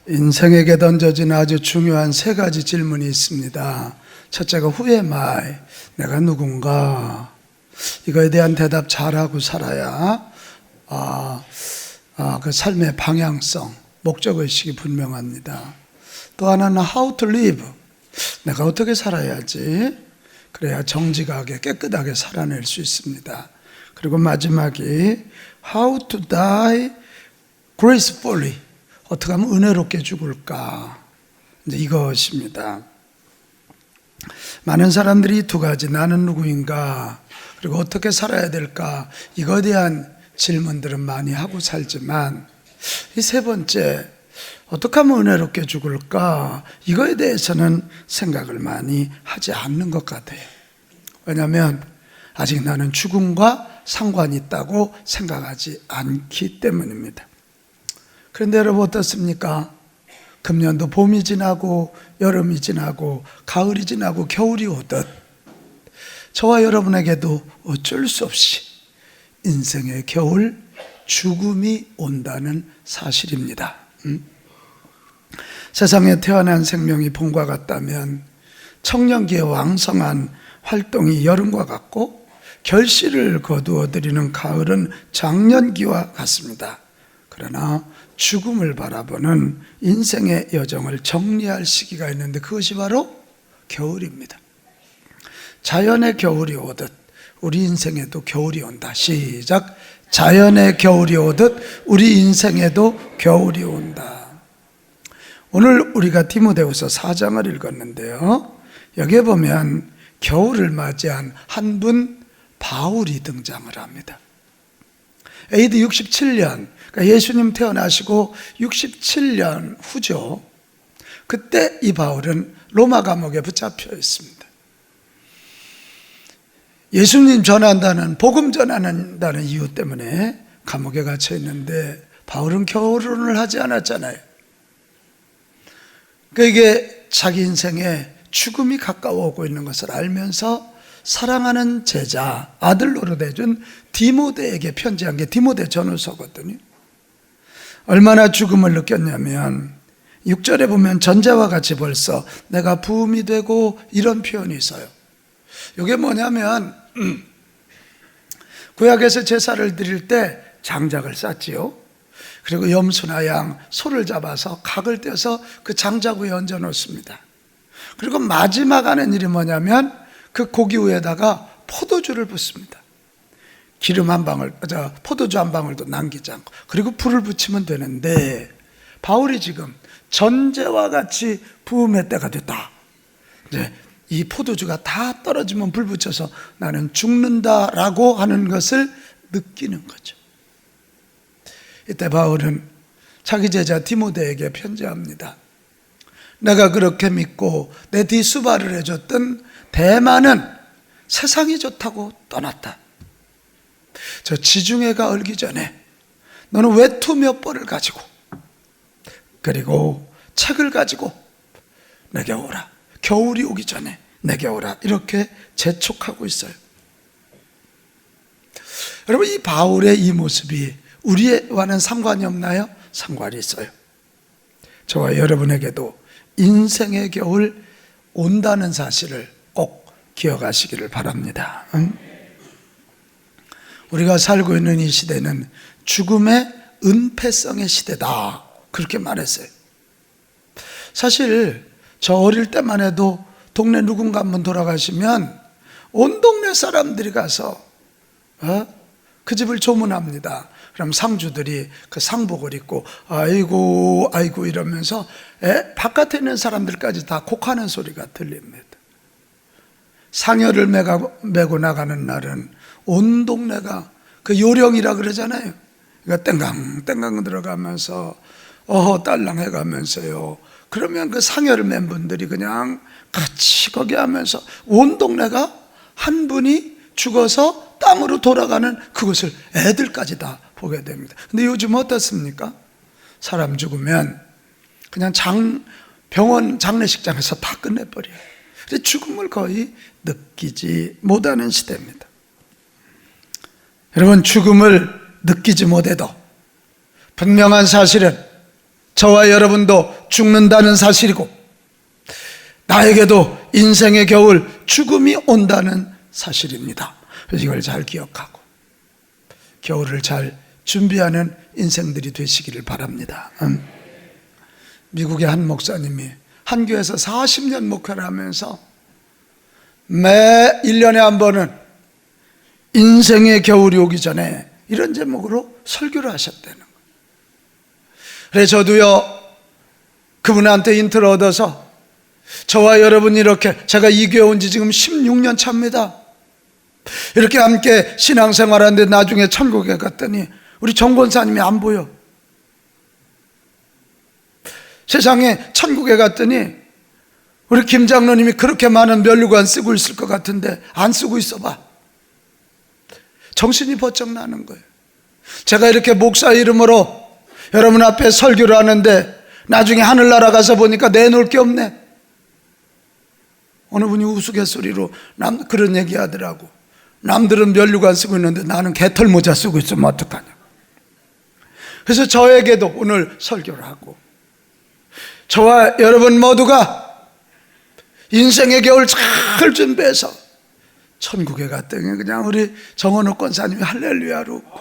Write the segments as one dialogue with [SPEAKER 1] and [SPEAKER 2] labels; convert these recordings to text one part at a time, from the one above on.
[SPEAKER 1] 인생에게 던져진 아주 중요한 세 가지 질문이 있습니다. 첫째가 Who am I? 내가 누군가? 이거에 대한 대답 잘하고 살아야 그 삶의 방향성, 목적의식이 분명합니다. 또 하나는 How to live? 내가 어떻게 살아야지? 그래야 정직하게 깨끗하게 살아낼 수 있습니다. 그리고 마지막이 How to die gracefully? 어떻게 하면 은혜롭게 죽을까? 이제 이것입니다. 많은 사람들이 이 두 가지, 나는 누구인가, 그리고 어떻게 살아야 될까, 이거에 대한 질문들은 많이 하고 살지만, 이 세 번째, 어떻게 하면 은혜롭게 죽을까, 이거에 대해서는 생각을 많이 하지 않는 것 같아요. 왜냐하면 아직 나는 죽음과 상관이 있다고 생각하지 않기 때문입니다. 그런데 여러분 어떻습니까? 금년도 봄이 지나고 여름이 지나고 가을이 지나고 겨울이 오듯 저와 여러분에게도 어쩔 수 없이 인생의 겨울, 죽음이 온다는 사실입니다. 세상에 태어난 생명이 봄과 같다면 청년기의 왕성한 활동이 여름과 같고 결실을 거두어들이는 가을은 장년기와 같습니다. 그러나 죽음을 바라보는 인생의 여정을 정리할 시기가 있는데 그것이 바로 겨울입니다. 자연의 겨울이 오듯 우리 인생에도 겨울이 온다. 시작. 자연의 겨울이 오듯 우리 인생에도 겨울이 온다. 오늘 우리가 디모데후서 4장을 읽었는데요, 여기에 보면 겨울을 맞이한 한 분 바울이 등장을 합니다. AD 67년, 그러니까 예수님 태어나시고 67년 후죠. 그때 이 바울은 로마 감옥에 붙잡혀 있습니다. 예수님 전한다는, 복음 전한다는 이유 때문에 감옥에 갇혀 있는데 바울은 결혼을 하지 않았잖아요. 그러니까 이게 자기 인생에 죽음이 가까워 오고 있는 것을 알면서 사랑하는 제자, 아들 노릇해준 디모데에게 편지한 게 디모데 전후서거든요. 얼마나 죽음을 느꼈냐면 6절에 보면 전제와 같이 벌써 내가 부음이 되고 이런 표현이 있어요. 이게 뭐냐면 구약에서 제사를 드릴 때 장작을 쌌지요. 그리고 염소나 양, 소를 잡아서 각을 떼서 그 장작 위에 얹어 놓습니다. 그리고 마지막 하는 일이 뭐냐면 그 고기 위에다가 포도주를 붓습니다. 기름 한 방울, 포도주 한 방울도 남기지 않고, 그리고 불을 붙이면 되는데 바울이 지금 전제와 같이 부음의 때가 됐다. 이제 이 포도주가 다 떨어지면 불 붙여서 나는 죽는다라고 하는 것을 느끼는 거죠. 이때 바울은 자기 제자 디모데에게 편지합니다. 내가 그렇게 믿고 내 뒷수발을 해줬던 대만은 세상이 좋다고 떠났다. 저 지중해가 얼기 전에 너는 외투 몇 벌을 가지고 그리고 책을 가지고 내게 오라. 겨울이 오기 전에 내게 오라. 이렇게 재촉하고 있어요. 여러분, 이 바울의 이 모습이 우리와는 상관이 없나요? 상관이 있어요. 저와 여러분에게도 인생의 겨울 온다는 사실을 꼭 기억하시기를 바랍니다. 우리가 살고 있는 이 시대는 죽음의 은폐성의 시대다, 그렇게 말했어요. 사실 저 어릴 때만 해도 동네 누군가 한번 돌아가시면 온 동네 사람들이 가서 그 집을 조문합니다. 그럼 상주들이 그 상복을 입고 아이고 아이고 이러면서 바깥에 있는 사람들까지 다 곡하는 소리가 들립니다. 상여를 메고 나가는 날은 온 동네가 그 요령이라 그러잖아요. 그러니까 땡강 들어가면서 어허 딸랑 해가면서요. 그러면 그 상여를 맨 분들이 그냥 같이 거기 하면서 온 동네가 한 분이 죽어서 땅으로 돌아가는 그것을 애들까지 다 보게 됩니다. 근데 요즘 어떻습니까? 사람 죽으면 그냥 병원 장례식장에서 다 끝내버려요. 그래서 죽음을 거의 느끼지 못하는 시대입니다. 여러분, 죽음을 느끼지 못해도 분명한 사실은 저와 여러분도 죽는다는 사실이고, 나에게도 인생의 겨울 죽음이 온다는 사실입니다. 그래서 이걸 잘 기억하고 겨울을 잘 준비하는 인생들이 되시기를 바랍니다. 미국의 한 목사님이 한 교회에서 40년 목회를 하면서 매 1년에 한 번은 인생의 겨울이 오기 전에 이런 제목으로 설교를 하셨다는 거예요. 그래서 저도요, 그분한테 인트를 얻어서 저와 여러분이 이렇게, 제가 이 교회 온 지 지금 16년 차입니다. 이렇게 함께 신앙생활하는데 나중에 천국에 갔더니 우리 정 권사님이 안 보여. 세상에 천국에 갔더니 우리 김 장로님이 그렇게 많은 면류관 쓰고 있을 것 같은데 안 쓰고 있어 봐. 정신이 번쩍 나는 거예요. 제가 이렇게 목사 이름으로 여러분 앞에 설교를 하는데 나중에 하늘나라 가서 보니까 내놓을 게 없네. 어느 분이 우스갯소리로 그런 얘기 하더라고. 남들은 면류관 쓰고 있는데 나는 개털 모자 쓰고 있으면 어떡하냐. 그래서 저에게도 오늘 설교를 하고, 저와 여러분 모두가 인생의 겨울 잘 준비해서 천국에 갔더니 그냥 우리 정원호 권사님이 할렐루야로 웃고,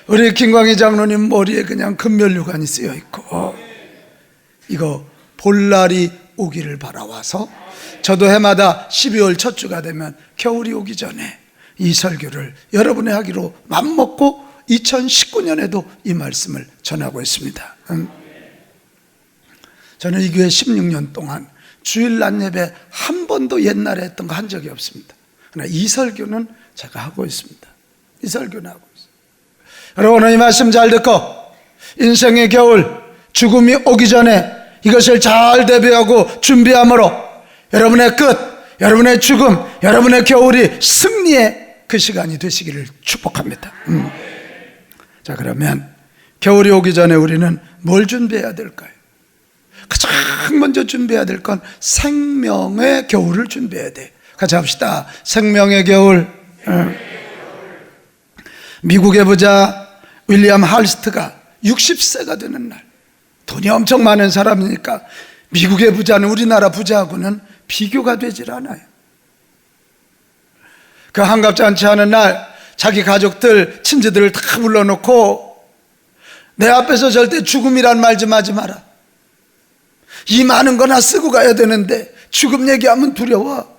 [SPEAKER 1] 우리 김광희 장로님 머리에 그냥 금면류관이 쓰여 있고, 이거 볼 날이 오기를 바라와서 저도 해마다 12월 첫 주가 되면 겨울이 오기 전에 이 설교를 여러분의 하기로 맘먹고 2019년에도 이 말씀을 전하고 있습니다. 저는 이 교회 16년 동안 주일 낮 예배 한 번도 옛날에 했던 거 한 적이 없습니다. 그러나 이 설교는 제가 하고 있습니다. 이 설교는 하고 있습니다. 여러분, 오늘 이 말씀 잘 듣고 인생의 겨울 죽음이 오기 전에 이것을 잘 대비하고 준비함으로 여러분의 끝, 여러분의 죽음, 여러분의 겨울이 승리의 그 시간이 되시기를 축복합니다. 자, 그러면 겨울이 오기 전에 우리는 뭘 준비해야 될까요? 가장 먼저 준비해야 될 건 생명의 겨울을 준비해야 돼. 같이 합시다. 생명의 겨울. 미국의 부자 윌리엄 할스트가 60세가 되는 날, 돈이 엄청 많은 사람이니까 미국의 부자는 우리나라 부자하고는 비교가 되질 않아요. 그 한갑잔치 하는 날 자기 가족들, 친지들을 다 불러놓고 내 앞에서 절대 죽음이란 말 좀 하지 마라. 이 많은 거나 쓰고 가야 되는데 죽음 얘기하면 두려워.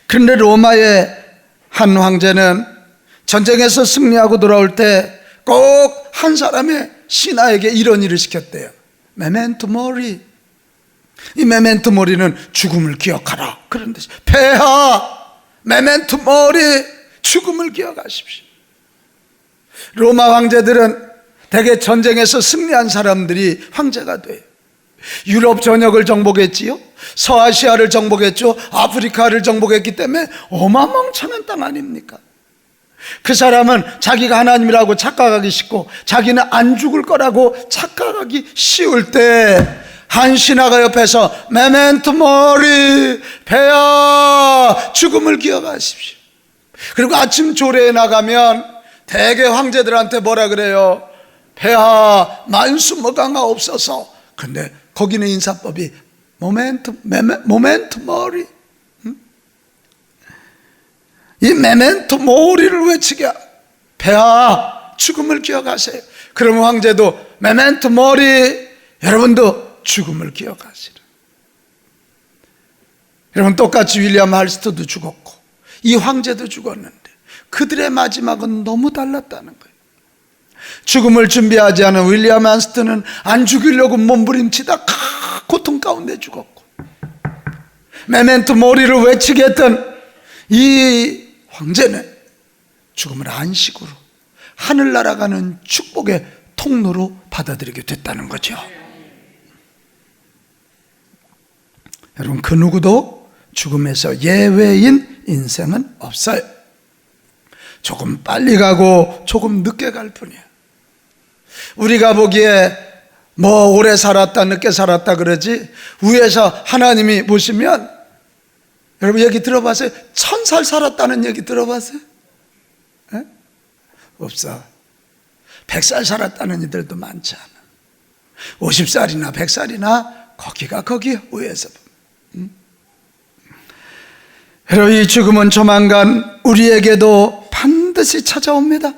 [SPEAKER 1] 그런데 로마의 한 황제는 전쟁에서 승리하고 돌아올 때 꼭 한 사람의 신하에게 이런 일을 시켰대요. 메멘토 모리. 이 메멘토 모리는 죽음을 기억하라, 그런 뜻이. 폐하 메멘토 모리, 죽음을 기억하십시오. 로마 황제들은 대개 전쟁에서 승리한 사람들이 황제가 돼요. 유럽 전역을 정복했지요, 서아시아를 정복했죠, 아프리카를 정복했기 때문에 어마망천한 땅 아닙니까? 그 사람은 자기가 하나님이라고 착각하기 쉽고 자기는 안 죽을 거라고 착각하기 쉬울 때 한 신하가 옆에서 메멘토 모리, 폐하 죽음을 기억하십시오. 그리고 아침 조례에 나가면 대개 황제들한테 뭐라 그래요? 폐하 만수무강하옵소서. 근데 거기는 인사법이 모멘토 모리. 이 메멘토 모리를 외치게, 폐하 죽음을 기억하세요. 그러면 황제도 메멘토 모리, 여러분도 죽음을 기억하시라. 여러분, 똑같이 윌리엄 할스트도 죽었고 이 황제도 죽었는데 그들의 마지막은 너무 달랐다는 거예요. 죽음을 준비하지 않은 윌리엄 할스트는 안 죽이려고 몸부림치다 고통 가운데 죽었고, 메멘토 모리를 외치게 했던 이 황제는 죽음을 안식으로 하늘 날아가는 축복의 통로로 받아들이게 됐다는 거죠. 여러분, 그 누구도 죽음에서 예외인 인생은 없어요. 조금 빨리 가고 조금 늦게 갈 뿐이야. 우리가 보기에 뭐 오래 살았다 늦게 살았다 그러지, 위에서 하나님이 보시면, 여러분 얘기 들어봤어요? 1000살 살았다는 얘기 들어봤어요? 에? 없어. 100살 살았다는 이들도 많지 않아. 50살이나 100살이나 거기가 거기요, 위에서. 여러분, 이 죽음은 조만간 우리에게도 반드시 찾아옵니다.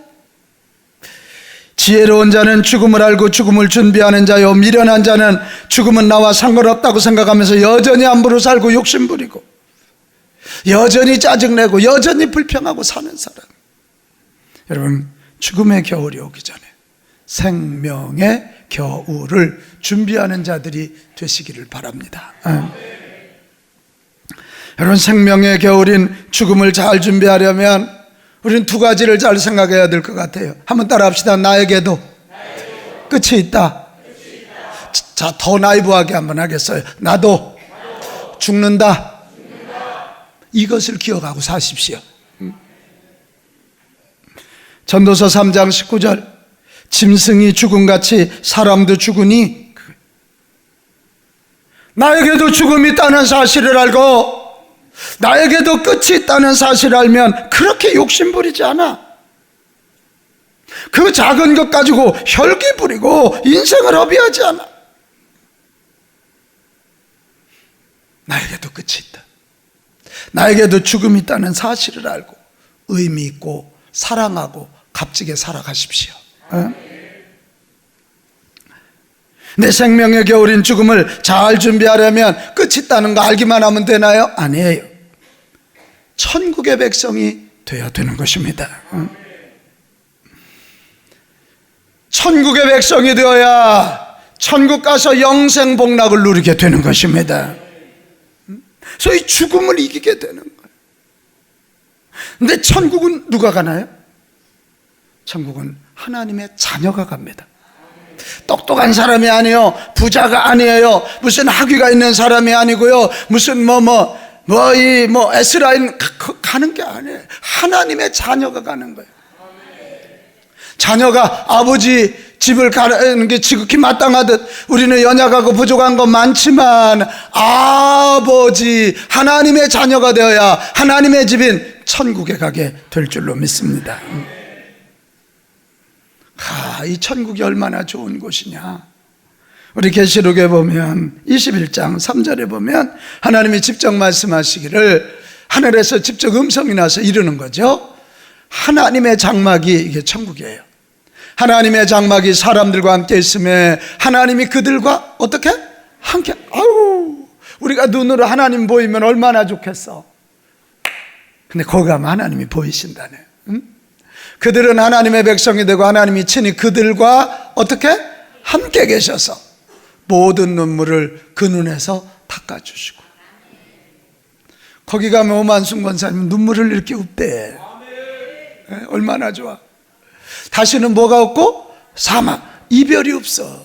[SPEAKER 1] 지혜로운 자는 죽음을 알고 죽음을 준비하는 자요, 미련한 자는 죽음은 나와 상관없다고 생각하면서 여전히 함부로 살고 욕심부리고 여전히 짜증내고 여전히 불평하고 사는 사람. 여러분, 죽음의 겨울이 오기 전에 생명의 겨울을 준비하는 자들이 되시기를 바랍니다. 여러분, 생명의 겨울인 죽음을 잘 준비하려면 우리는 두 가지를 잘 생각해야 될 것 같아요. 한번 따라 합시다. 나에게도 끝이 있다. 자, 더 나이브하게 한번 하겠어요. 나도 죽는다. 이것을 기억하고 사십시오. 전도서 3장 19절, 짐승이 죽음같이 사람도 죽으니 나에게도 죽음이 있다는 사실을 알고 나에게도 끝이 있다는 사실을 알면 그렇게 욕심부리지 않아. 그 작은 것 가지고 혈기 부리고 인생을 허비하지 않아. 나에게도 끝이 있다. 나에게도 죽음이 있다는 사실을 알고 의미 있고 사랑하고 값지게 살아가십시오. 내 생명의 겨울인 죽음을 잘 준비하려면 끝이 있다는 거 알기만 하면 되나요? 아니에요. 천국의 백성이 되어야 되는 것입니다. 천국의 백성이 되어야 천국 가서 영생 복락을 누리게 되는 것입니다. 소위 죽음을 이기게 되는 거예요. 근데 천국은 누가 가나요? 천국은 하나님의 자녀가 갑니다. 똑똑한 사람이 아니에요. 부자가 아니에요. 무슨 학위가 있는 사람이 아니고요. 무슨 S라인 가는 게 아니에요. 하나님의 자녀가 가는 거예요. 자녀가 아버지 집을 가는 게 지극히 마땅하듯 우리는 연약하고 부족한 건 많지만 아버지 하나님의 자녀가 되어야 하나님의 집인 천국에 가게 될 줄로 믿습니다. 이 천국이 얼마나 좋은 곳이냐. 우리 계시록에 보면 21장 3절에 보면 하나님이 직접 말씀하시기를 하늘에서 직접 음성이 나서 이르는 거죠. 하나님의 장막이 이게 천국이에요. 하나님의 장막이 사람들과 함께 있음에 하나님이 그들과 어떻게? 함께. 우리가 눈으로 하나님 보이면 얼마나 좋겠어. 근데 거기 가면 하나님이 보이신다네. 그들은 하나님의 백성이 되고 하나님이 친히 그들과 어떻게? 함께 계셔서 모든 눈물을 그 눈에서 닦아주시고. 거기 가면 오만순 권사님 눈물을 이렇게 없대. 얼마나 좋아. 다시는 뭐가 없고? 사막, 이별이 없어.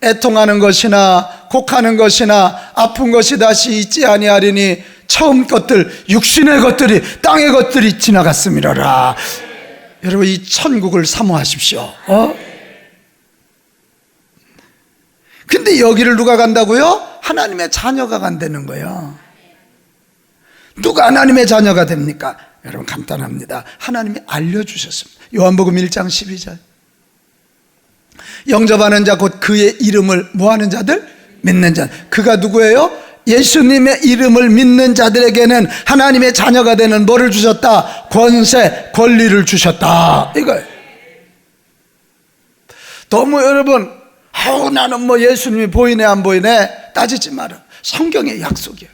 [SPEAKER 1] 애통하는 것이나 곡하는 것이나 아픈 것이 다시 있지 아니하리니 처음 것들, 육신의 것들이, 땅의 것들이 지나갔음이로라. 여러분, 이 천국을 사모하십시오. 근데 여기를 누가 간다고요? 하나님의 자녀가 간다는 거예요. 누가 하나님의 자녀가 됩니까? 여러분, 간단합니다. 하나님이 알려주셨습니다. 요한복음 1장 12절. 영접하는 자 곧 그의 이름을 뭐하는 자들? 믿는 자. 그가 누구예요? 예수님의 이름을 믿는 자들에게는 하나님의 자녀가 되는 뭐를 주셨다? 권세, 권리를 주셨다. 이거예요. 너무 여러분, 나는 예수님이 보이네 안 보이네 따지지 마라. 성경의 약속이에요.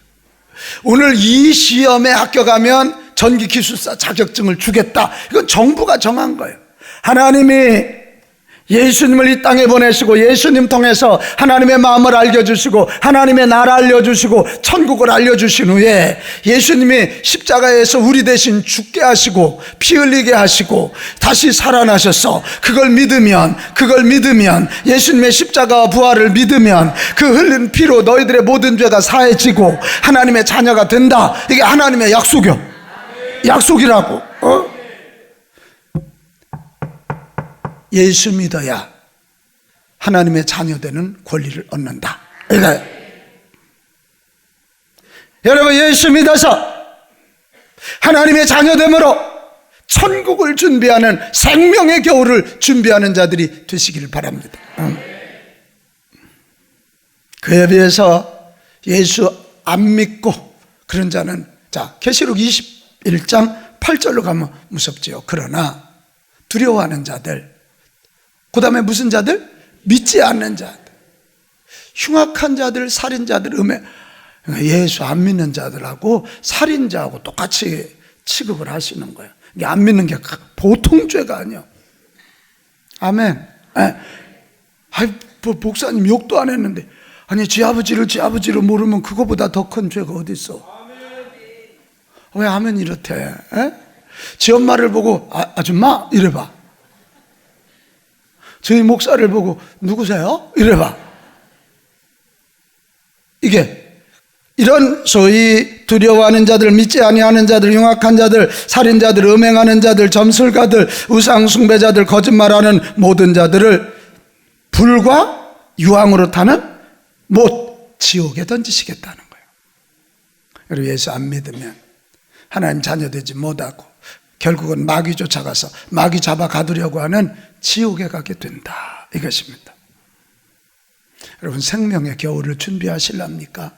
[SPEAKER 1] 오늘 이 시험에 합격하면 전기기술사 자격증을 주겠다. 이건 정부가 정한 거예요. 하나님이 예수님을 이 땅에 보내시고 예수님 통해서 하나님의 마음을 알려주시고 하나님의 나라 알려주시고 천국을 알려주신 후에 예수님이 십자가에서 우리 대신 죽게 하시고 피 흘리게 하시고 다시 살아나셔서 그걸 믿으면 예수님의 십자가와 부활을 믿으면 그 흘린 피로 너희들의 모든 죄가 사해지고 하나님의 자녀가 된다. 이게 하나님의 약속이요. 약속이라고. 예수 믿어야 하나님의 자녀되는 권리를 얻는다. 그러니까 여러분, 예수 믿어서 하나님의 자녀됨으로 천국을 준비하는 생명의 겨울을 준비하는 자들이 되시기를 바랍니다. 그에 비해서 예수 안 믿고 그런 자는, 자, 계시록 21장 8절로 가면 무섭지요. 그러나 두려워하는 자들, 그 다음에 무슨 자들? 믿지 않는 자들, 흉악한 자들, 살인자들, 예수 안 믿는 자들하고 살인자하고 똑같이 취급을 하시는 거예요. 이게 안 믿는 게 보통 죄가 아니야. 아멘. 목사님 욕도 안 했는데, 아니 지 아버지를 모르면 그거보다 더 큰 죄가 어디 있어? 왜 아멘 이렇대? 지 엄마를 보고 아줌마 이래봐. 저희 목사를 보고 누구세요? 이래봐. 이게 이런 소위 두려워하는 자들, 믿지 아니하는 자들, 흉악한 자들, 살인자들, 음행하는 자들, 점술가들, 우상 숭배자들, 거짓말하는 모든 자들을 불과 유황으로 타는 못, 지옥에 던지시겠다는 거예요. 그리고 예수 안 믿으면 하나님 자녀 되지 못하고 결국은 마귀 쫓아가서 마귀 잡아 가두려고 하는 지옥에 가게 된다, 이것입니다. 여러분, 생명의 겨울을 준비하실랍니까?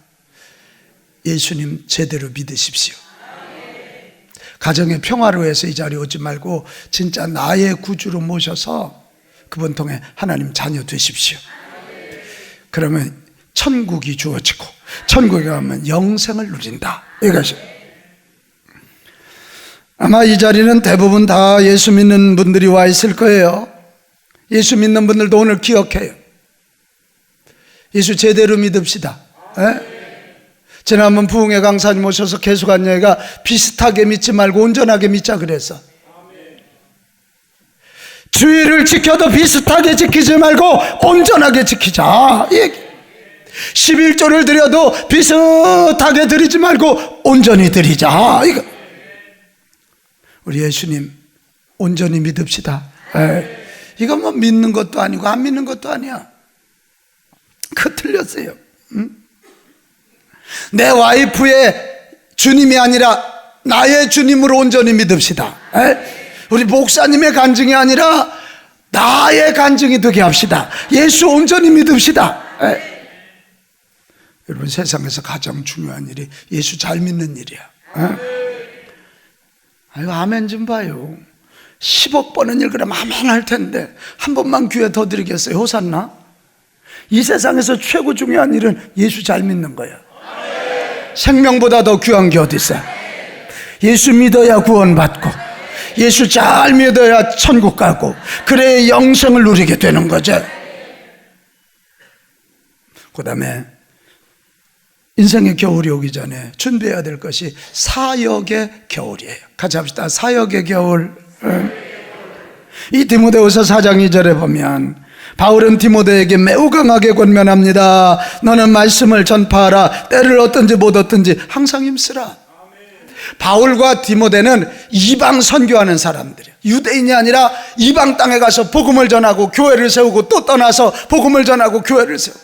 [SPEAKER 1] 예수님 제대로 믿으십시오. 가정의 평화를 위해서 이 자리에 오지 말고 진짜 나의 구주로 모셔서 그분 통해 하나님 자녀 되십시오. 그러면 천국이 주어지고 천국에 가면 영생을 누린다, 이것이. 아마 이 자리는 대부분 다 예수 믿는 분들이 와 있을 거예요. 예수 믿는 분들도 오늘 기억해요. 예수 제대로 믿읍시다. 지난번 부흥회 강사님 오셔서 계속한 얘기가 비슷하게 믿지 말고 온전하게 믿자 그래서, 주의를 지켜도 비슷하게 지키지 말고 온전하게 지키자, 이 얘기. 11조를 드려도 비슷하게 드리지 말고 온전히 드리자, 이거. 우리 예수님 온전히 믿읍시다. 이건 뭐 믿는 것도 아니고 안 믿는 것도 아니야. 그거 틀렸어요. 내 와이프의 주님이 아니라 나의 주님으로 온전히 믿읍시다. 우리 목사님의 간증이 아니라 나의 간증이 되게 합시다. 예수 온전히 믿읍시다. 여러분, 세상에서 가장 중요한 일이 예수 잘 믿는 일이야. 아유, 아멘 좀 봐요. 10억 번은 일 그러면 아멘 할 텐데 한 번만 기회 더 드리겠어요? 호산나? 이 세상에서 최고 중요한 일은 예수 잘 믿는 거예요. 생명보다 더 귀한 게 어디 있어요? 예수 믿어야 구원받고 예수 잘 믿어야 천국 가고 그래야 영생을 누리게 되는 거죠. 그 다음에 인생의 겨울이 오기 전에 준비해야 될 것이 사역의 겨울이에요. 같이 합시다. 사역의 겨울. 이 디모데후서 4장 2절에 보면 바울은 디모데에게 매우 강하게 권면합니다. 너는 말씀을 전파하라. 때를 얻든지 못 얻든지 항상 힘쓰라. 바울과 디모데는 이방 선교하는 사람들이에요. 유대인이 아니라 이방 땅에 가서 복음을 전하고 교회를 세우고 또 떠나서 복음을 전하고 교회를 세우고.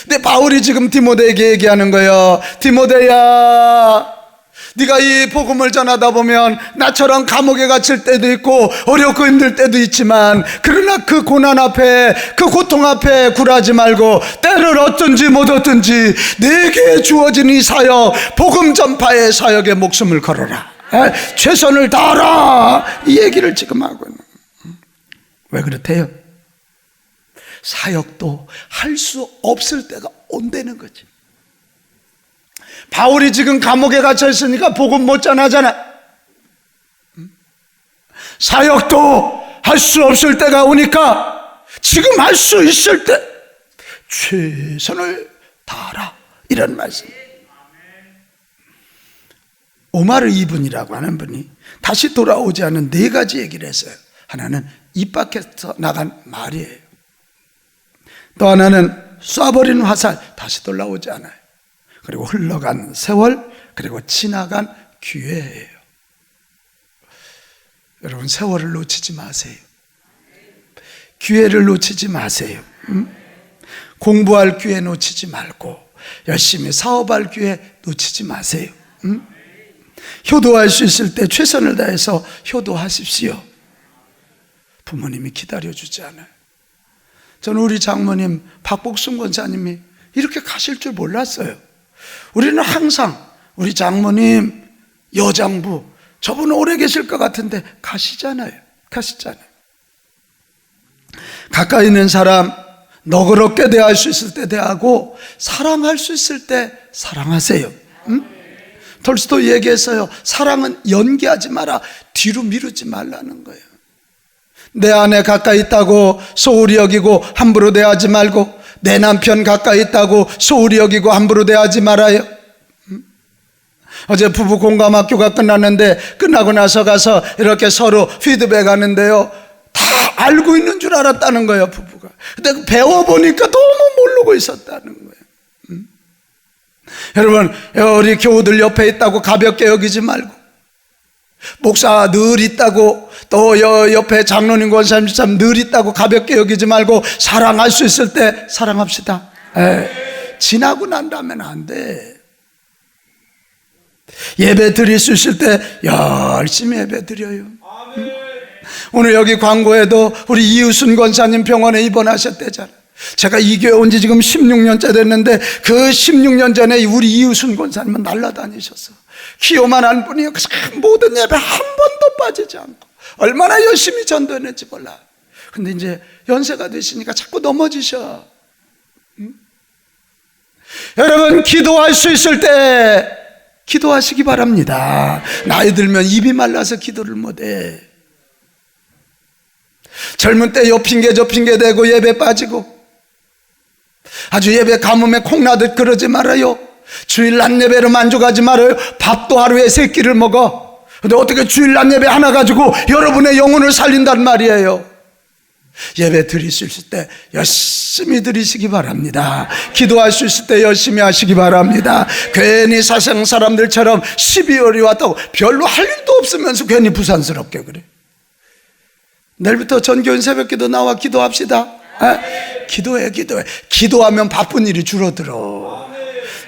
[SPEAKER 1] 근데 바울이 지금 디모데에게 얘기하는 거예요. 디모데야, 네가 이 복음을 전하다 보면 나처럼 감옥에 갇힐 때도 있고 어렵고 힘들 때도 있지만, 그러나 그 고난 앞에, 그 고통 앞에 굴하지 말고 때를 얻든지 못 얻든지 내게 주어진 이 사역, 복음 전파의 사역에 목숨을 걸어라. 최선을 다하라. 이 얘기를 지금 하고 있는. 왜 그렇대요? 사역도 할 수 없을 때가 온다는 거지. 바울이 지금 감옥에 갇혀 있으니까 복음 못 전하잖아. 사역도 할 수 없을 때가 오니까 지금 할 수 있을 때 최선을 다하라, 이런 말씀. 오마르 이분이라고 하는 분이 다시 돌아오지 않은 4가지 얘기를 했어요. 하나는 입 밖에서 나간 말이에요. 또 하나는 쏴버린 화살, 다시 돌아오지 않아요. 그리고 흘러간 세월, 그리고 지나간 기회예요. 여러분, 세월을 놓치지 마세요. 기회를 놓치지 마세요. 공부할 기회 놓치지 말고 열심히 사업할 기회 놓치지 마세요. 효도할 수 있을 때 최선을 다해서 효도하십시오. 부모님이 기다려주지 않아요. 저는 우리 장모님 박복순 권사님이 이렇게 가실 줄 몰랐어요. 우리는 항상 우리 장모님 여장부 저분 오래 계실 것 같은데 가시잖아요. 가까이 있는 사람 너그럽게 대할 수 있을 때 대하고 사랑할 수 있을 때 사랑하세요. 톨스토이 얘기했어요. 사랑은 연기하지 마라, 뒤로 미루지 말라는 거예요. 내 아내 가까이 있다고 소홀히 여기고 함부로 대하지 말고, 내 남편 가까이 있다고 소홀히 여기고 함부로 대하지 말아요. 어제 부부 공감학교가 끝났는데 끝나고 나서 가서 이렇게 서로 피드백 하는데요, 다 알고 있는 줄 알았다는 거예요, 부부가. 근데 배워보니까 너무 모르고 있었다는 거예요. 여러분, 우리 교우들 옆에 있다고 가볍게 여기지 말고, 목사 늘 있다고, 또 옆에 장로님 권사님 늘 있다고 가볍게 여기지 말고 사랑할 수 있을 때 사랑합시다. 지나고 난 다음엔 안 돼. 예배 드릴 수 있을 때 열심히 예배 드려요. 오늘 여기 광고에도 우리 이우순 권사님 병원에 입원하셨대잖아. 제가 이 교회 온 지 지금 16년째 됐는데 그 16년 전에 우리 이우순 권사님은 날라다니셨어. 기호만 한 분이 모든 예배 한 번도 빠지지 않고 얼마나 열심히 전도했는지 몰라. 근데 이제 연세가 되시니까 자꾸 넘어지셔. 여러분, 기도할 수 있을 때 기도하시기 바랍니다. 나이 들면 입이 말라서 기도를 못해. 젊은 때 요 핑계 저 핑계 대고 예배 빠지고 아주 예배 가뭄에 콩나듯 그러지 말아요. 주일 낮 예배로 만족하지 말아요. 밥도 하루에 3끼를 먹어. 근데 어떻게 주일 낮 예배 하나 가지고 여러분의 영혼을 살린단 말이에요. 예배 드릴 수 있을 때 열심히 드리시기 바랍니다. 기도할 수 있을 때 열심히 하시기 바랍니다. 괜히 사생 사람들처럼 12월이 왔다고 별로 할 일도 없으면서 괜히 부산스럽게 그래. 내일부터 전교인 새벽기도 나와 기도합시다. 기도해. 기도하면 바쁜 일이 줄어들어.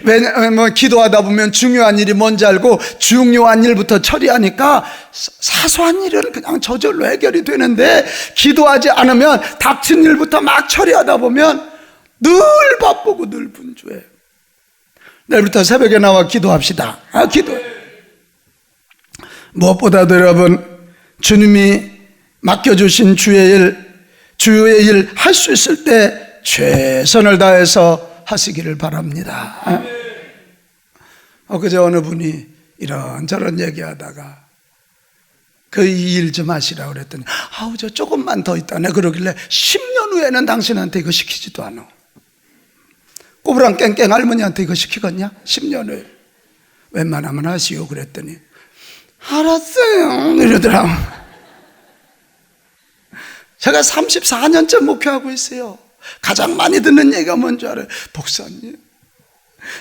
[SPEAKER 1] 왜냐면 기도하다 보면 중요한 일이 뭔지 알고 중요한 일부터 처리하니까 사소한 일은 그냥 저절로 해결이 되는데, 기도하지 않으면 닥친 일부터 막 처리하다 보면 늘 바쁘고 늘 분주해. 내일부터 새벽에 나와 기도합시다. 기도해. 무엇보다도 여러분, 주님이 맡겨주신 주의 일 할 수 있을 때 최선을 다해서 하시기를 바랍니다. 그저 어느 분이 이런저런 얘기하다가 그 일 좀 하시라고 그랬더니 저 조금만 더 있다네 그러길래 10년 후에는 당신한테 이거 시키지도 않아. 꼬부랑 깽깽 할머니한테 이거 시키겠냐? 10년 후에. 웬만하면 하시오 그랬더니 알았어요 이러더라고. 제가 34년째 목회하고 있어요. 가장 많이 듣는 얘기가 뭔지 알아요? 목사님,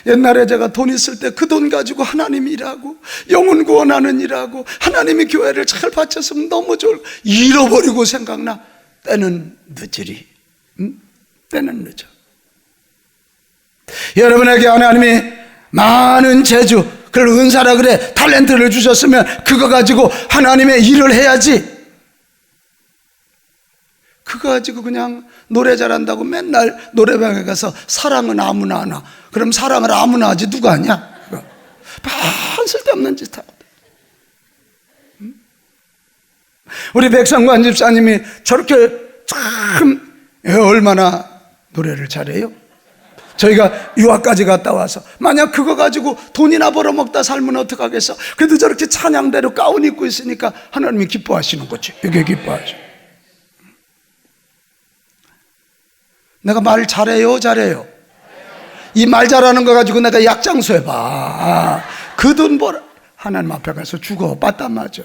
[SPEAKER 1] 옛날에 제가 돈 있을 때 그 돈 가지고 하나님 일하고 영혼 구원하는 일하고 하나님이 교회를 잘 바쳤으면 너무 좋을, 잃어버리고 생각나. 때는 늦으리. 때는 늦어. 여러분에게 하나님이 많은 재주, 그걸 은사라 그래, 탤런트를 주셨으면 그거 가지고 하나님의 일을 해야지. 그거 가지고 그냥 노래 잘한다고 맨날 노래방에 가서 사랑은 아무나 하나. 그럼 사랑을 아무나 하지 누가 하냐? 반 쓸데없는 짓 하거든. 우리 백성관 집사님이 저렇게 참 얼마나 노래를 잘해요. 저희가 유학까지 갔다 와서 만약 그거 가지고 돈이나 벌어먹다 살면 어떡하겠어. 그래도 저렇게 찬양대로 가운 입고 있으니까 하나님이 기뻐하시는 거지. 이게 기뻐하죠. 내가 말 잘해요? 이 말 잘하는 거 가지고 내가 약장수 해봐. 그 돈 벌어. 하나님 앞에 가서 죽어. 빠따 맞아.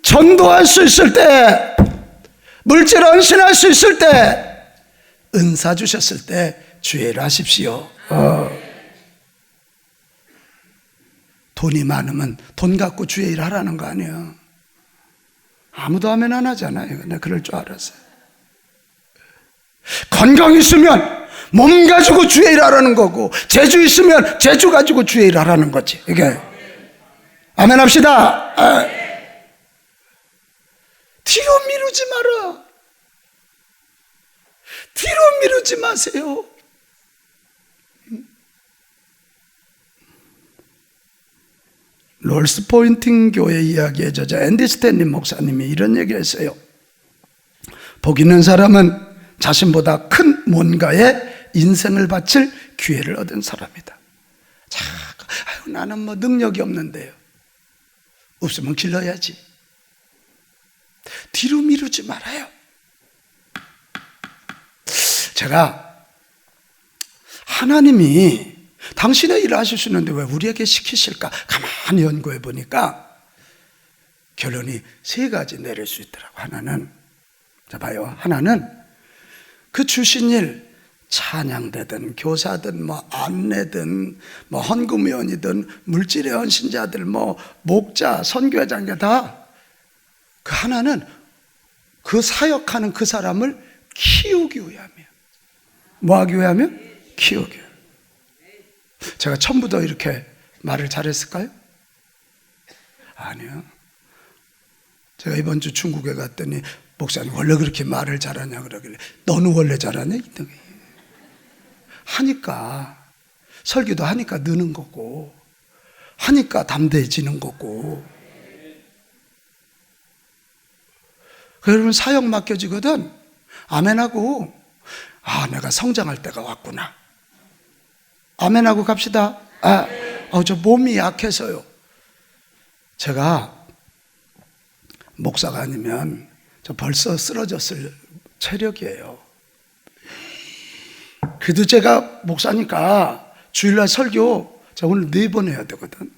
[SPEAKER 1] 전도할 수 있을 때, 물질 헌신할 수 있을 때, 은사 주셨을 때 주의 일 하십시오. 돈이 많으면 돈 갖고 주의 일 하라는 거 아니에요. 아무도 하면 안 하잖아요. 내가 그럴 줄 알았어요. 건강 있으면 몸 가지고 주의 일 하라는 거고, 재주 있으면 재주 가지고 주의 일 하라는 거지. 이게 아멘 합시다. 미루지 마라. 뒤로 미루지 마세요. 롤스 포인팅 교회 이야기의 저자 앤디 스탠리 목사님이 이런 얘기를 했어요. 복 있는 사람은 자신보다 큰 뭔가에 인생을 바칠 기회를 얻은 사람이다. 자, 아유, 나는 뭐 능력이 없는데요. 없으면 길러야지. 뒤로 미루지 말아요. 제가 하나님이 당신의 일을 하실 수 있는데 왜 우리에게 시키실까? 가만히 연구해 보니까 결론이 세 가지 내릴 수 있더라고. 하나는, 자 봐요. 하나는 그 주신 일, 찬양되든 교사든 뭐 안내든 뭐 헌금위원이든 물질의 헌신자들 뭐 목자 선교회장이 다 그 하나는 그 사역하는 그 사람을 키우기 위함이에요. 뭐 하기 위하며? 키우기 위함. 제가 처음부터 이렇게 말을 잘했을까요? 아니요. 제가 이번 주 중국에 갔더니 목사님 원래 그렇게 말을 잘하냐 그러길래 너는 원래 잘하냐? 하니까 설교도 하니까 느는 거고 하니까 담대해지는 거고. 여러분 사역 맡겨지거든 아멘하고 내가 성장할 때가 왔구나. 아멘하고 갑시다. 저 몸이 약해서요. 제가 목사가 아니면 저 벌써 쓰러졌을 체력이에요. 그래도 제가 목사니까 주일날 설교 제가 오늘 4번 해야 되거든.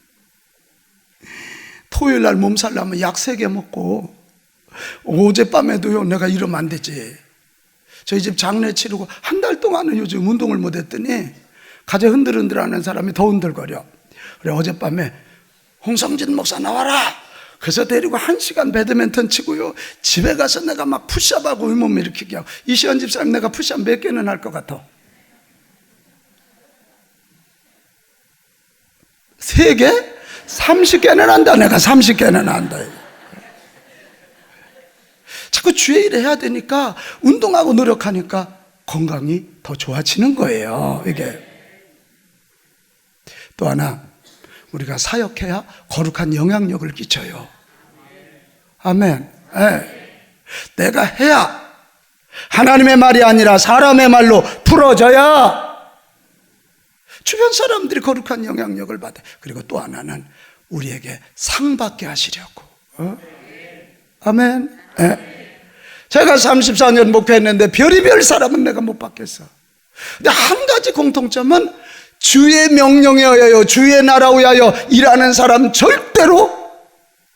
[SPEAKER 1] 토요일날 몸살나면 약 3개 먹고 어젯밤에도요 내가 이러면 안 되지. 저희 집 장례 치르고 한 달 동안은 요즘 운동을 못 했더니 가재 흔들흔들하는 사람이 더 흔들거려. 그래 어젯밤에 홍성진 목사 나와라. 그래서 데리고 1시간 배드민턴 치고요 집에 가서 내가 막 푸시업하고 윗몸 일으키게 하고. 이시연 집사님 내가 푸시업 몇 개는 할 것 같아? 3개? 30개는 한다. 내가 30개는 한다. 자꾸 주의 일을 해야 되니까 운동하고 노력하니까 건강이 더 좋아지는 거예요. 이게 또 하나, 우리가 사역해야 거룩한 영향력을 끼쳐요. 아멘. 내가 해야 하나님의 말이 아니라 사람의 말로 풀어져야 주변 사람들이 거룩한 영향력을 받아요. 그리고 또 하나는 우리에게 상 받게 하시려고. 아멘. 제가 34년 목회했는데 별의별 사람은 내가 못 받겠어. 근데 한 가지 공통점은 주의 명령에 의하여 주의 나라 위하여 일하는 사람 절대로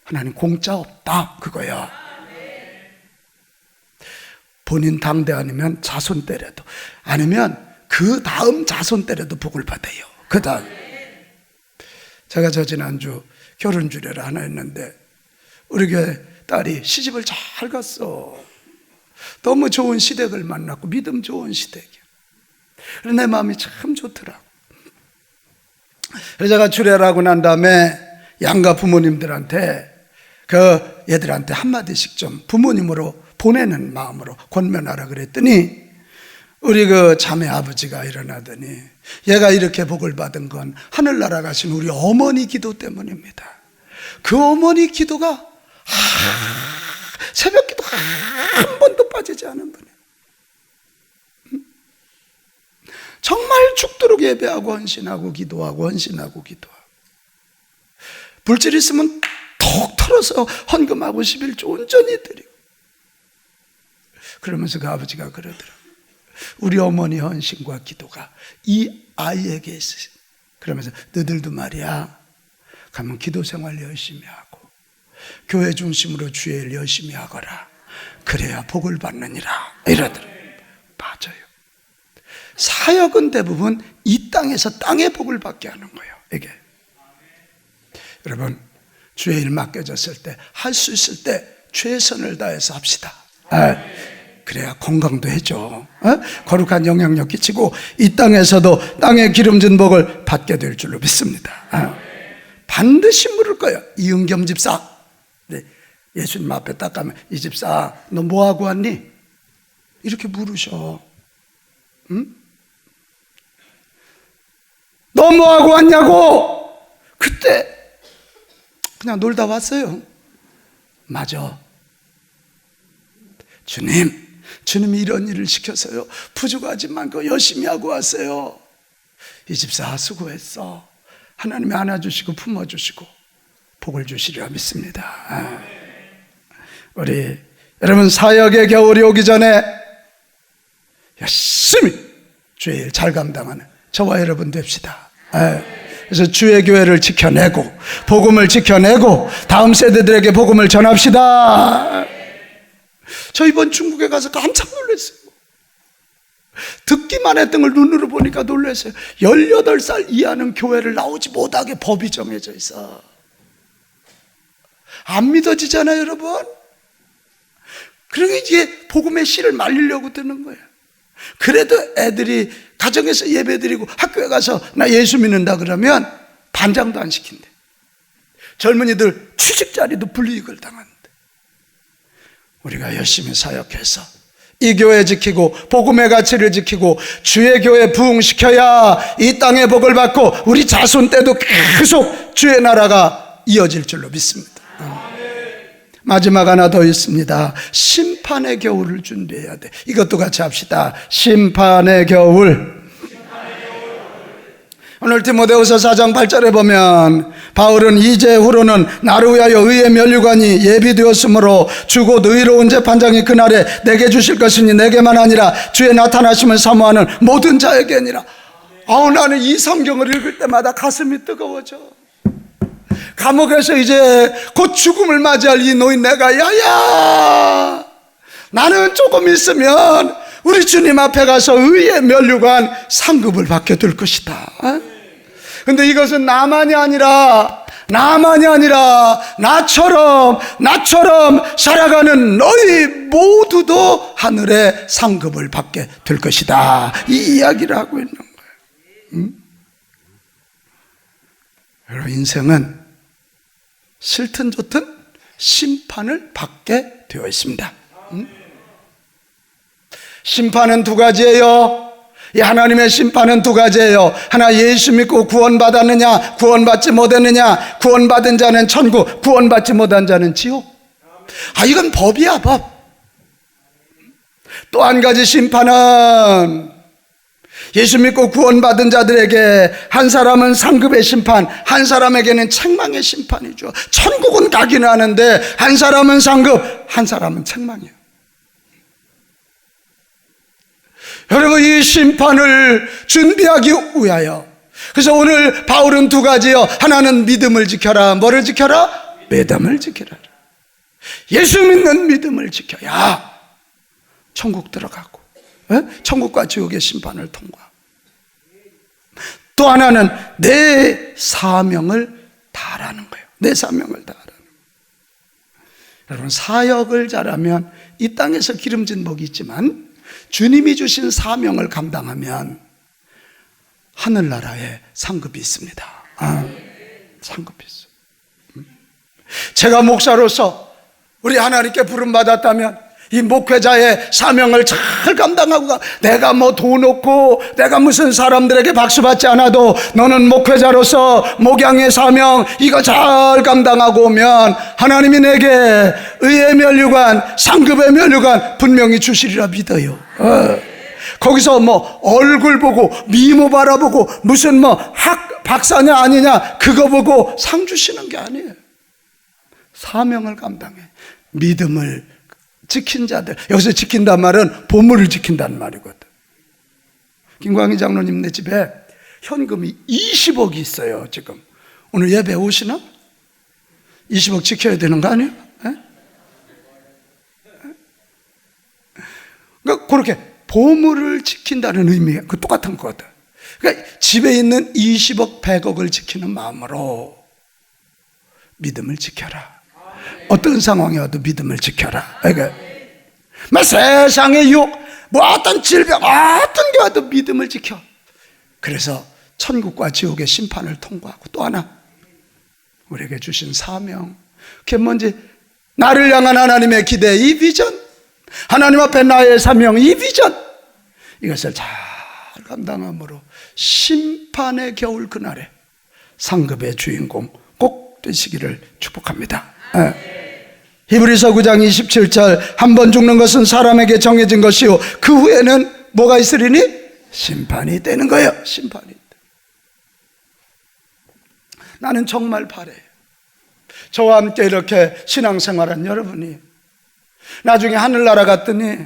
[SPEAKER 1] 하나님 공짜 없다 그거야. 본인 당대 아니면 자손 때려도, 아니면 그 다음 자손 때려도 복을 받아요. 그 다음. 제가 저 지난주 결혼 주례를 하나 했는데 우리 교회 딸이 시집을 잘 갔어. 너무 좋은 시댁을 만났고 믿음 좋은 시댁이야. 그래서 내 마음이 참 좋더라고. 그래서 제가 주례를 하고 난 다음에 양가 부모님들한테 그 얘들한테 한마디씩 좀 부모님으로 보내는 마음으로 권면하라 그랬더니 우리 그 자매 아버지가 일어나더니 얘가 이렇게 복을 받은 건 하늘나라 가신 우리 어머니 기도 때문입니다. 그 어머니 기도가 새벽 기도 한 번도 빠지지 않은 분이에요. 정말 죽도록 예배하고 헌신하고 기도하고 헌신하고 기도하고, 불질 있으면 톡 털어서 헌금하고 11조 온전히 드리고. 그러면서 그 아버지가 그러더라고요. 우리 어머니 헌신과 기도가 이 아이에게 있으시. 그러면서 너희들도 말이야 가면 기도 생활 열심히 하고 교회 중심으로 주의 일 열심히 하거라. 그래야 복을 받느니라 이러더라고요. 맞아요. 사역은 대부분 이 땅에서 땅의 복을 받게 하는 거예요. 이게 여러분 주의 일 맡겨졌을 때 할 수 있을 때 최선을 다해서 합시다. 그래야 건강도 해줘. 거룩한 영향력 끼치고 이 땅에서도 땅의 기름진 복을 받게 될 줄로 믿습니다. 반드시 물을 거예요. 이은겸 집사, 네. 예수님 앞에 딱 가면 이 집사 너 뭐하고 왔니? 이렇게 물으셔. 응? 너 뭐하고 왔냐고? 그때 그냥 놀다 왔어요. 맞아. 주님이 이런 일을 시켜서요 부족하지만 그 열심히 하고 왔어요. 이 집사 수고했어. 하나님이 안아주시고 품어주시고 복을 주시리라 믿습니다. 우리 여러분 사역의 겨울이 오기 전에 열심히 주의 일 잘 감당하는 저와 여러분 됩시다. 그래서 주의 교회를 지켜내고 복음을 지켜내고 다음 세대들에게 복음을 전합시다. 저 이번 중국에 가서 깜짝 놀랐어요. 듣기만 했던 걸 눈으로 보니까 놀랐어요. 18살 이하는 교회를 나오지 못하게 법이 정해져 있어. 안 믿어지잖아요 여러분. 그러니까 이게 복음의 씨를 말리려고 드는 거예요. 그래도 애들이 가정에서 예배드리고 학교에 가서 나 예수 믿는다 그러면 반장도 안 시킨대. 젊은이들 취직 자리도 불이익을 당하는데 우리가 열심히 사역해서 이 교회 지키고 복음의 가치를 지키고 주의 교회 부흥시켜야 이 땅의 복을 받고 우리 자손 때도 계속 주의 나라가 이어질 줄로 믿습니다. 마지막 하나 더 있습니다. 심판의 겨울을 준비해야 돼. 이것도 같이 합시다. 심판의 겨울. 오늘 디모데후서 4장 8절에 보면 바울은 이제후로는 나를 위하여 의의 면류관이 예비되었으므로 주곧 의로운 재판장이 그날에 내게 주실 것이니 내게만 아니라 주의 나타나심을 사모하는 모든 자에게니라. 나는 이 성경을 읽을 때마다 가슴이 뜨거워져. 감옥에서 이제 곧 죽음을 맞이할 이 노인네가 야야 나는 조금 있으면 우리 주님 앞에 가서 의의 면류관 상급을 받게 될 것이다. 근데 이것은 나만이 아니라 나처럼 살아가는 너희 모두도 하늘의 상급을 받게 될 것이다. 이 이야기를 하고 있는 거예요. 여러분 인생은 싫든 좋든 심판을 받게 되어 있습니다. 심판은 두 가지예요. 이 하나님의 심판은 두 가지예요. 하나 예수 믿고 구원받았느냐 구원받지 못했느냐. 구원받은 자는 천국, 구원받지 못한 자는 지옥. 이건 법이야 법. 또 한 가지 심판은 예수 믿고 구원받은 자들에게 한 사람은 상급의 심판, 한 사람에게는 책망의 심판이죠. 천국은 가기는 하는데 한 사람은 상급, 한 사람은 책망이에요. 여러분 이 심판을 준비하기 위하여 그래서 오늘 바울은 두 가지요. 하나는 믿음을 지켜라. 뭐를 지켜라? 믿음을 지켜라. 예수 믿는 믿음을 지켜야 천국 들어가고 천국과 지옥의 심판을 통과하고 또 하나는 내 사명을 다하라는 거예요. 내 사명을 다하라는 거예요. 여러분 사역을 잘하면 이 땅에서 기름진 복이 있지만 주님이 주신 사명을 감당하면 하늘나라에 상급이 있습니다. 상급이 있어요. 제가 목사로서 우리 하나님께 부름받았다면 이 목회자의 사명을 잘 감당하고 내가 뭐 돈 없고 내가 무슨 사람들에게 박수 받지 않아도 너는 목회자로서 목양의 사명 이거 잘 감당하고 오면 하나님이 내게 의의 면류관 상급의 면류관 분명히 주시리라 믿어요. 거기서 뭐 얼굴 보고 미모 바라보고 무슨 뭐 박사냐 아니냐 그거 보고 상 주시는 게 아니에요. 사명을 감당해 믿음을 지킨 자들. 여기서 지킨단 말은 보물을 지킨다는 말이거든. 김광희 장로님 집에 현금이 20억이 있어요. 지금 오늘 예배 오시나? 20억 지켜야 되는 거 아니에요? 그러니까 그렇게 보물을 지킨다는 의미가 그 똑같은 거거든. 그러니까 집에 있는 20억 100억을 지키는 마음으로 믿음을 지켜라. 어떤 상황이 와도 믿음을 지켜라. 그러니까 세상의 유혹, 어떤 질병, 어떤 게 와도 믿음을 지켜. 그래서 천국과 지옥의 심판을 통과하고 또 하나 우리에게 주신 사명. 그게 뭔지 나를 향한 하나님의 기대, 이 비전, 하나님 앞에 나의 사명, 이 비전, 이것을 잘 감당함으로 심판의 겨울 그날에 상급의 주인공 꼭 되시기를 축복합니다. 히브리서 9장 27절, 한 번 죽는 것은 사람에게 정해진 것이요 그 후에는 뭐가 있으리니? 심판이 되는 거예요. 심판이. 나는 정말 바래요. 저와 함께 이렇게 신앙생활한 여러분이 나중에 하늘나라 갔더니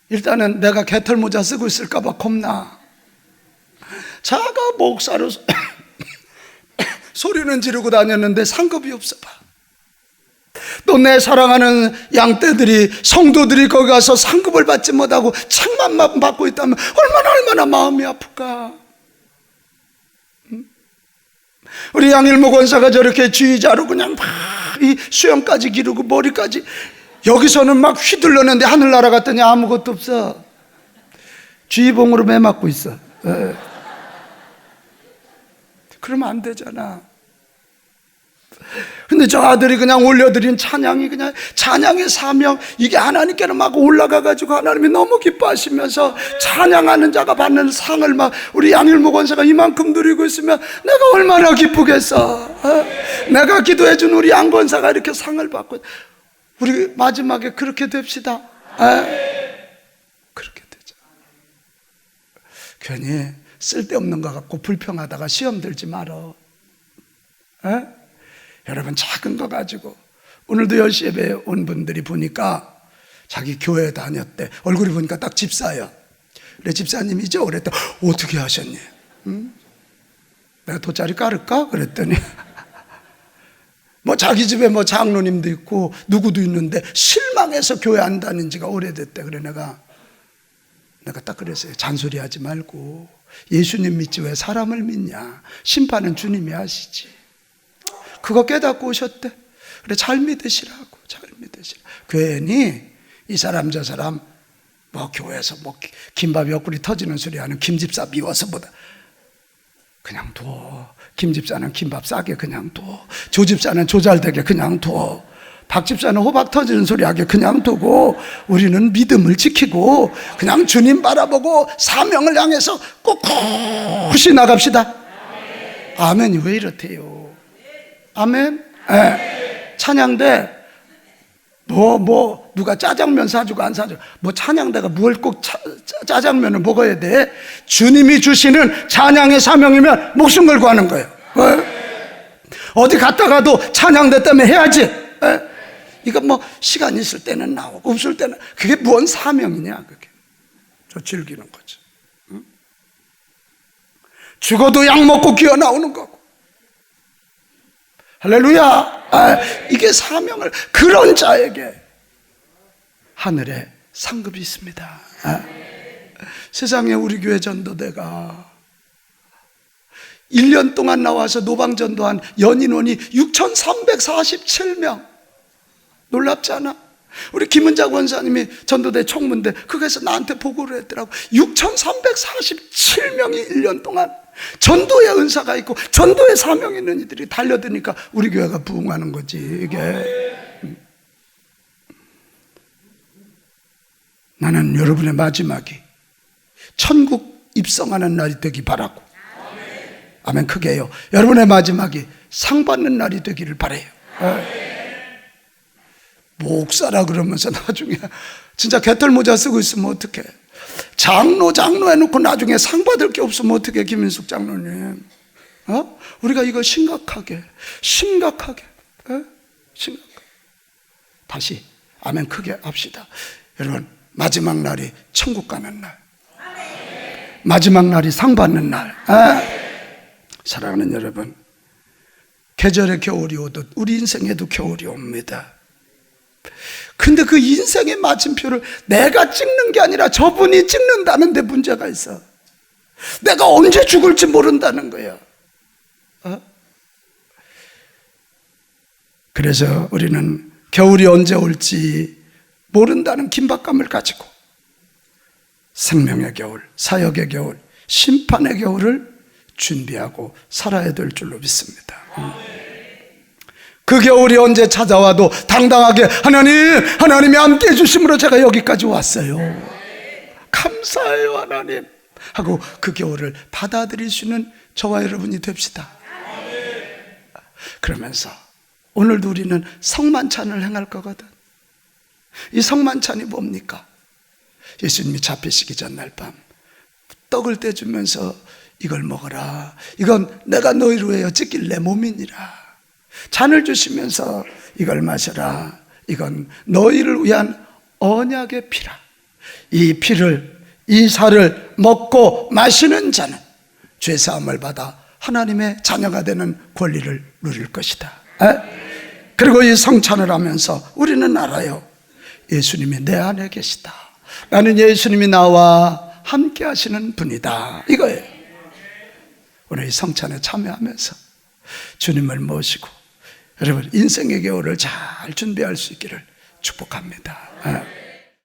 [SPEAKER 1] 일단은 내가 개털모자 쓰고 있을까 봐 겁나. 자가 목사로 소리는 지르고 다녔는데 상급이 없어 봐. 또 내 사랑하는 양떼들이, 성도들이 거기 가서 상급을 받지 못하고 책만 받고 있다면 얼마나 마음이 아플까. 우리 양일목 원사가 저렇게 지휘자로 그냥 막 이 수염까지 기르고 머리까지, 여기서는 막 휘둘렀는데 하늘나라 갔더니 아무것도 없어. 쥐봉으로 매맞고 있어. 그러면 안 되잖아. 근데 저 아들이 그냥 올려드린 찬양이 그냥 찬양의 사명, 이게 하나님께는 막 올라가가지고 하나님이 너무 기뻐하시면서 찬양하는 자가 받는 상을 막 우리 양일목 원사가 이만큼 누리고 있으면 내가 얼마나 기쁘겠어. 내가 기도해준 우리 양 권사가 이렇게 상을 받고, 우리 마지막에 그렇게 됩시다. 그렇게 되자. 괜히 쓸데없는 거 갖고 불평하다가 시험 들지 말어. 여러분, 작은 거 가지고, 오늘도 10시에 온 분들이 보니까 자기 교회 다녔대. 얼굴이 보니까 딱 집사야. 그래, 집사님이죠? 그랬더니 어떻게 하셨니? 내가 돗자리 깔을까? 그랬더니 뭐 자기 집에 뭐 장로님도 있고 누구도 있는데 실망해서 교회 안 다닌 지가 오래됐대. 그래, 내가 딱 그랬어요. 잔소리하지 말고 예수님 믿지 왜 사람을 믿냐. 심판은 주님이 하시지. 그거 깨닫고 오셨대. 그래, 잘 믿으시라고. 잘 믿으시라. 괜히 이 사람 저 사람 뭐 교회에서 뭐 김밥 옆구리 터지는 소리 하는 김집사 미워서보다 그냥 둬. 김집사는 김밥 싸게 그냥 둬. 조집사는 조잘되게 그냥 둬. 박집사는 호박 터지는 소리 하게 그냥 두고 우리는 믿음을 지키고 그냥 주님 바라보고 사명을 향해서 꿋꿋이 나갑시다. 아멘이 왜 이렇대요? 아멘? 찬양대 누가 짜장면 사주고 안 사주고 뭐 찬양대가 뭘 꼭 짜장면을 먹어야 돼? 주님이 주시는 찬양의 사명이면 목숨 걸고 하는 거예요. 어디 갔다가도 찬양대 때문에 해야지. 이거 뭐 시간 있을 때는 나오고 없을 때는, 그게 뭔 사명이냐. 그게 저 즐기는 거죠. 죽어도 약 먹고 기어 나오는 거고. 할렐루야. 이게 사명을, 그런 자에게 하늘에 상급이 있습니다. 세상에 우리 교회 전도대가 1년 동안 나와서 노방전도한 연인원이 6,347명. 놀랍지 않아? 우리 김은자 권사님이 전도대 총무인데 거기서 나한테 보고를 했더라고. 6,347명이 1년 동안 전도의 은사가 있고 전도의 사명이 있는 이들이 달려드니까 우리 교회가 부흥하는 거지. 이게 나는 여러분의 마지막이 천국 입성하는 날이 되기 바라고, 아멘 크게 해요. 여러분의 마지막이 상 받는 날이 되기를 바라요. 목사라 그러면서 나중에 진짜 개털모자 쓰고 있으면 어떡해. 장로 해놓고 나중에 상 받을 게 없으면 어떡해. 김인숙 장로님, 우리가 이거 심각하게 다시 아멘 크게 합시다. 여러분, 마지막 날이 천국 가는 날, 마지막 날이 상 받는 날. 사랑하는 여러분, 계절의 겨울이 오듯 우리 인생에도 겨울이 옵니다. 근데 그 인생의 마침표를 내가 찍는 게 아니라 저분이 찍는다는 데 문제가 있어. 내가 언제 죽을지 모른다는 거야. 그래서 우리는 겨울이 언제 올지 모른다는 긴박감을 가지고 생명의 겨울, 사역의 겨울, 심판의 겨울을 준비하고 살아야 될 줄로 믿습니다. 그 겨울이 언제 찾아와도 당당하게 하나님이 함께 해주심으로 제가 여기까지 왔어요. 감사해요 하나님 하고 그 겨울을 받아들일 수 있는 저와 여러분이 됩시다. 그러면서 오늘도 우리는 성만찬을 행할 거거든. 이 성만찬이 뭡니까? 예수님이 잡히시기 전날 밤 떡을 떼주면서 이걸 먹어라, 이건 내가 너희로 하여 찢길 내 몸이니라. 잔을 주시면서 이걸 마셔라, 이건 너희를 위한 언약의 피라. 이 피를, 이 살을 먹고 마시는 자는 죄사함을 받아 하나님의 자녀가 되는 권리를 누릴 것이다. 그리고 이 성찬을 하면서 우리는 알아요. 예수님이 내 안에 계시다. 나는 예수님이 나와 함께 하시는 분이다, 이거예요. 오늘 이 성찬에 참여하면서 주님을 모시고 여러분 인생의 겨울을 잘 준비할 수 있기를 축복합니다.